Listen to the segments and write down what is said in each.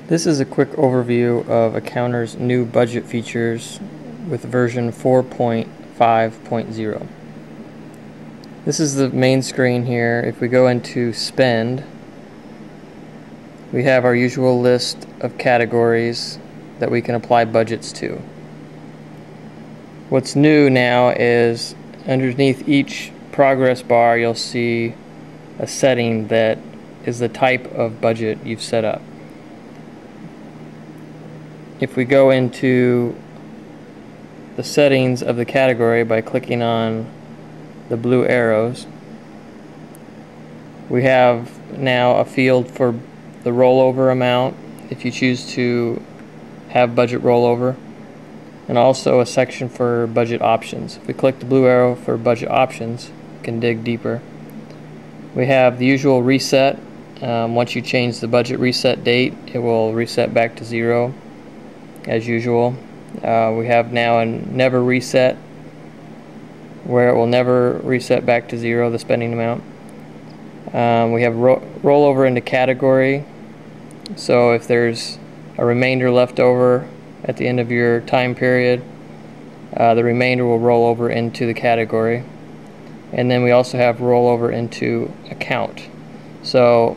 This is a quick overview of Accountr's new budget features with version 4.5.0. This is the main screen here. If we go into Spend, we have our usual list of categories that we can apply budgets to. What's new now is underneath each progress bar you'll see a setting that is the type of budget you've set up. If we go into the settings of the category by clicking on the blue arrows, we have now a field for the rollover amount if you choose to have budget rollover, and also a section for budget options. If we click the blue arrow for budget options, we can dig deeper. We have the usual reset. Once you change the budget reset date, it will reset back to 0 as usual. We have now a never reset, where it will never reset back to 0, the spending amount. We have rollover into category, so if there's a remainder left over at the end of your time period, the remainder will roll over into the category. And then we also have rollover into account. So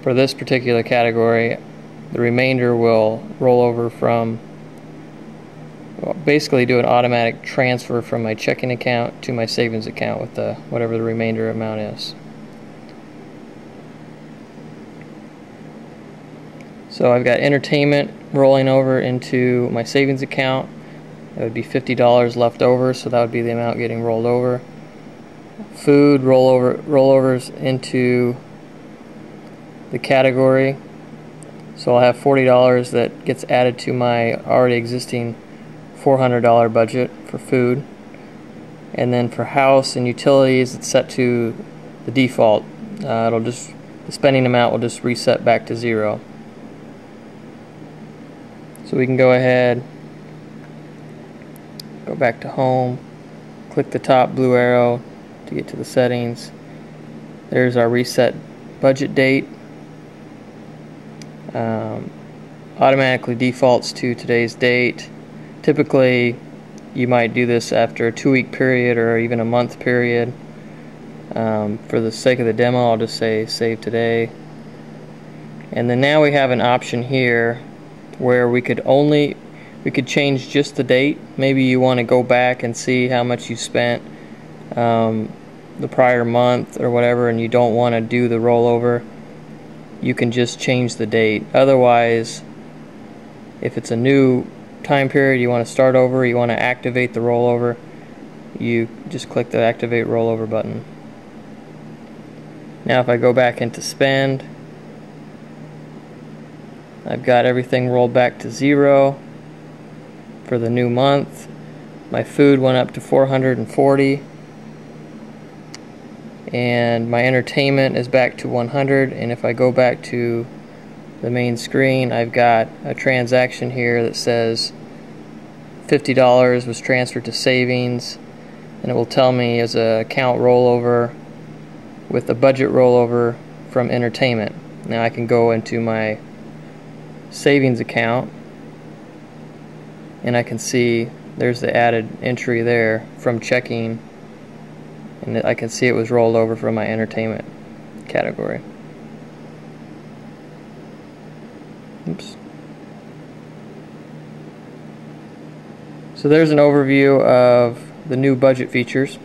for this particular category, the remainder will roll over from, well, basically do an automatic transfer from my checking account to my savings account with whatever the remainder amount is. So I've got entertainment rolling over into my savings account. That would be $50 left over, so that would be the amount getting rolled over. Food rollovers into the category. So I'll have $40 that gets added to my already existing $400 budget for food. And then for house and utilities, it's set to the default. The spending amount will just reset back to 0. So we can go ahead, go back to home, click the top blue arrow to get to the settings. There's our reset budget date. Automatically defaults to today's date. Typically you might do this after a 2-week period or even a month period. For the sake of the demo, I'll just say save today. And then now we have an option here where we could change just the date. Maybe you want to go back and see how much you spent the prior month or whatever, and you don't want to do the rollover. You can just change the date. Otherwise, if it's a new time period, you want to start over, you want to activate the rollover, you just click the activate rollover button. Now if I go back into spend, I've got everything rolled back to 0 for the new month. My food went up to $440, and my entertainment is back to $100. And if I go back to the main screen, I've got a transaction here that says $50 was transferred to savings, and it will tell me as a account rollover with a budget rollover from entertainment. Now I can go into my savings account and I can see there's the added entry there from checking, and I can see it was rolled over from my entertainment category. Oops. So there's an overview of the new budget features.